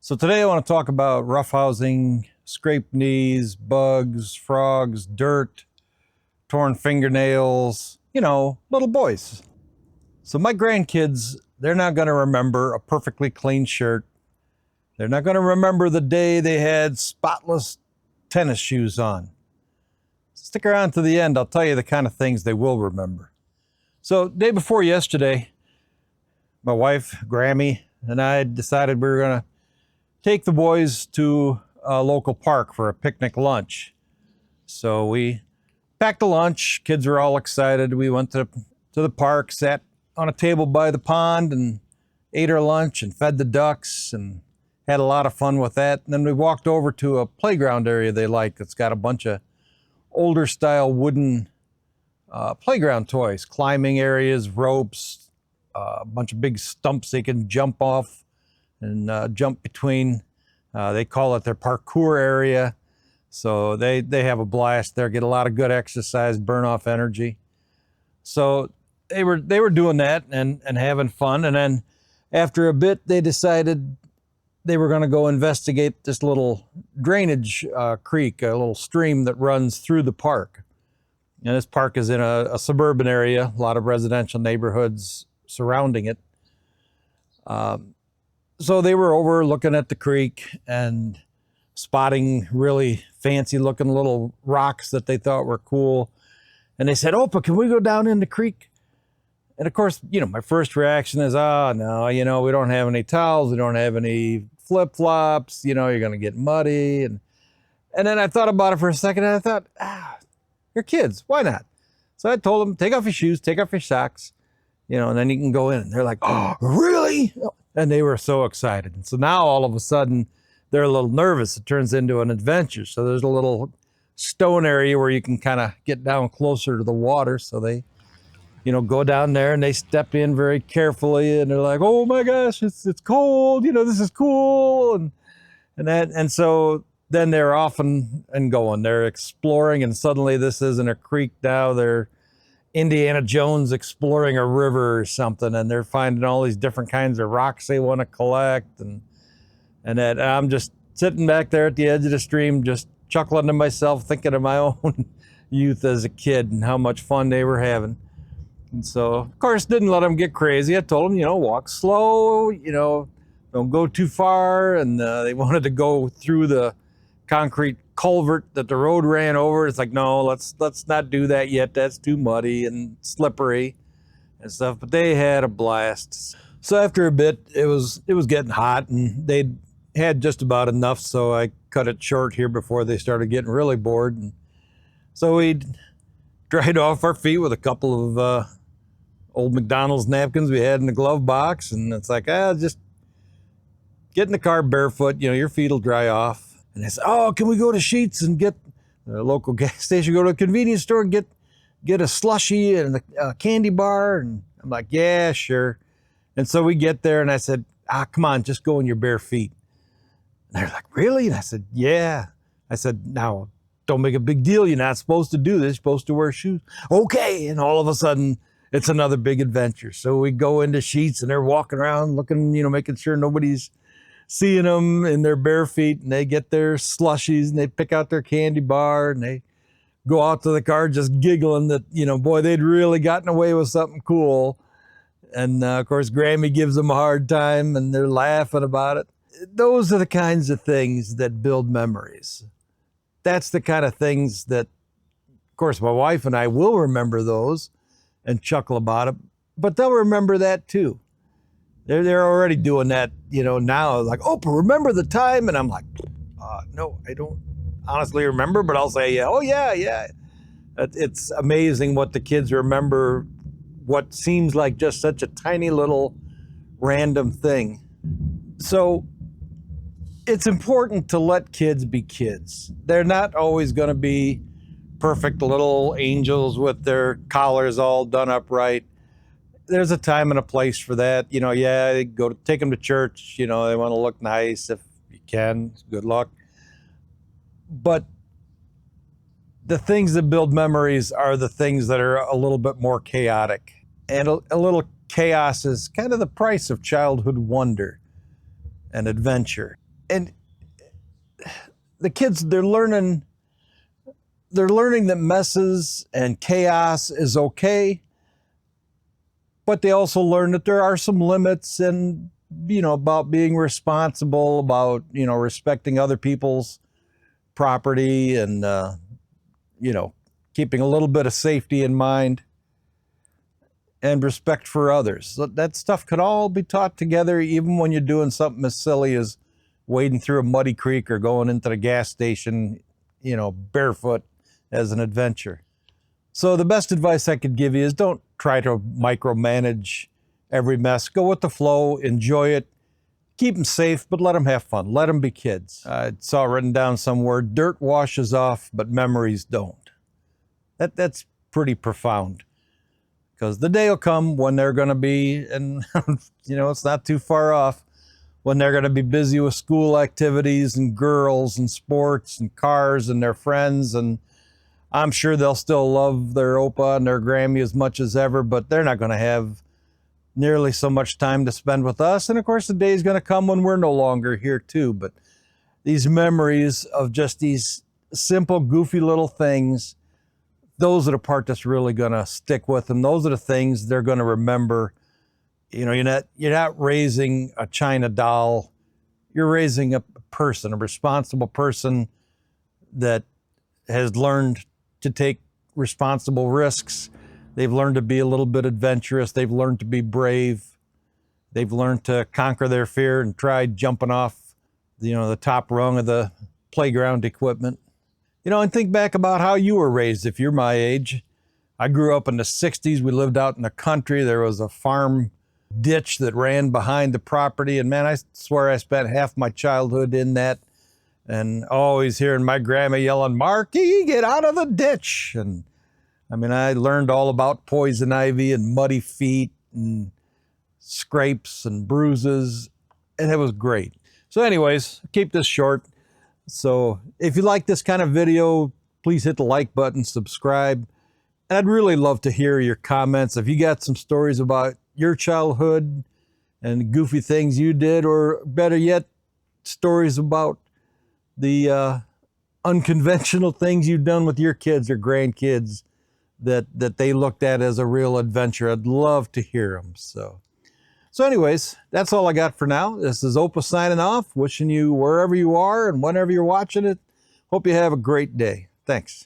So today I want to talk about roughhousing, scraped knees, bugs, frogs, dirt, torn fingernails, little boys. So my grandkids, they're not going to remember a perfectly clean shirt. They're not going to remember the day they had spotless tennis shoes on. Stick around to the end. I'll tell you the kind of things they will remember. So day before yesterday, my wife, Grammy, and I decided we were going to take the boys to a local park for a picnic lunch. So we packed a lunch. Kids were all excited. We went to the park, sat on a table by the pond and ate our lunch and fed the ducks and had a lot of fun with that. And then we walked over to a playground area they like. It's got a bunch of older style wooden playground toys, climbing areas, ropes, a bunch of big stumps they can jump off and jump between. They call it their parkour area. So they have a blast there, get a lot of good exercise, burn off energy. So they were doing that and having fun. And then after a bit, they decided they were going to go investigate this little drainage creek, a little stream that runs through the park. And this park is in a suburban area, a lot of residential neighborhoods surrounding it. So they were over looking at the creek and spotting really fancy looking little rocks that they thought were cool. And they said, "Opa, can we go down in the creek?" And of course, my first reaction is, "Oh, no, we don't have any towels. We don't have any flip-flops. You're going to get muddy." And then I thought about it for a second and I thought, you're kids. Why not? So I told them, take off your shoes, take off your socks, and then you can go in. And they're like, "Oh, really?" And they were so excited. And so now all of a sudden they're a little nervous. It turns into an adventure. So there's a little stone area where you can kind of get down closer to the water. So they, go down there and they step in very carefully and they're like, "Oh my gosh, it's cold. This is cool." And so then they're off and going. They're exploring, and suddenly this isn't a creek now. They're Indiana Jones exploring a river or something, and they're finding all these different kinds of rocks they want to collect. And that I'm just sitting back there at the edge of the stream, just chuckling to myself, thinking of my own youth as a kid and how much fun they were having. And so, of course, didn't let them get crazy. I told them, walk slow, don't go too far. And they wanted to go through the concrete culvert that the road ran over. It's like, no, let's not do that yet. That's too muddy and slippery and stuff. But they had a blast. So after a bit, it was getting hot and they'd had just about enough. So I cut it short here before they started getting really bored. And so we dried off our feet with a couple of old McDonald's napkins we had in the glove box. And it's like, just get in the car barefoot. Your feet will dry off. And they said, "Oh, can we go to Sheetz and get a local gas station, go to a convenience store and get a slushie and a candy bar?" And I'm like, "Yeah, sure." And so we get there and I said, "Come on, just go in your bare feet." And they're like, "Really?" And I said, "Yeah." I said, "Now, don't make a big deal. You're not supposed to do this. You're supposed to wear shoes." "Okay." And all of a sudden, it's another big adventure. So we go into Sheetz and they're walking around looking, making sure nobody's seeing them in their bare feet, and they get their slushies and they pick out their candy bar and they go out to the car just giggling that, boy, they'd really gotten away with something cool. And of course, Grammy gives them a hard time and they're laughing about it. Those are the kinds of things that build memories. That's the kind of things that, of course, my wife and I will remember those and chuckle about it, but they'll remember that too. They're already doing that, now. Like, "Opa, remember the time?" And I'm like, no, I don't honestly remember, but I'll say, "Yeah, oh yeah." It's amazing what the kids remember, what seems like just such a tiny little random thing. So it's important to let kids be kids. They're not always going to be perfect little angels with their collars all done up right. There's a time and a place for that. Take them to church. They want to look nice if you can. Good luck. But the things that build memories are the things that are a little bit more chaotic. And a little chaos is kind of the price of childhood wonder and adventure. And the kids, they're learning that messes and chaos is okay, but they also learn that there are some limits and, about being responsible, about, respecting other people's property and, keeping a little bit of safety in mind and respect for others. So that stuff could all be taught together, even when you're doing something as silly as wading through a muddy creek or going into the gas station, barefoot as an adventure. So the best advice I could give you is don't try to micromanage every mess. Go with the flow, enjoy it, keep them safe, but let them have fun. Let them be kids. I saw written down somewhere, dirt washes off, but memories don't. That's pretty profound, because the day will come when they're going to be, and it's not too far off, when they're going to be busy with school activities and girls and sports and cars and their friends. And I'm sure they'll still love their Opa and their Grammy as much as ever, but they're not going to have nearly so much time to spend with us. And of course, the day is going to come when we're no longer here too. But these memories of just these simple, goofy little things, those are the part that's really going to stick with them. Those are the things they're going to remember. You're not raising a China doll. You're raising a person, a responsible person that has learned to take responsible risks. They've learned to be a little bit adventurous. They've learned to be brave. They've learned to conquer their fear and try jumping off, the top rung of the playground equipment. And think back about how you were raised if you're my age. I grew up in the 60s. We lived out in the country. There was a farm ditch that ran behind the property. And man, I swear I spent half my childhood in that, and always hearing my grandma yelling, "Marky, get out of the ditch." And I learned all about poison ivy and muddy feet and scrapes and bruises, and it was great. So anyways, keep this short. So if you like this kind of video, please hit the like button, subscribe. And I'd really love to hear your comments. If you got some stories about your childhood and goofy things you did, or better yet, stories about the unconventional things you've done with your kids or grandkids that they looked at as a real adventure, I'd love to hear them. So anyways, that's all I got for now. This is Opa signing off, wishing you wherever you are and whenever you're watching it, hope you have a great day. Thanks.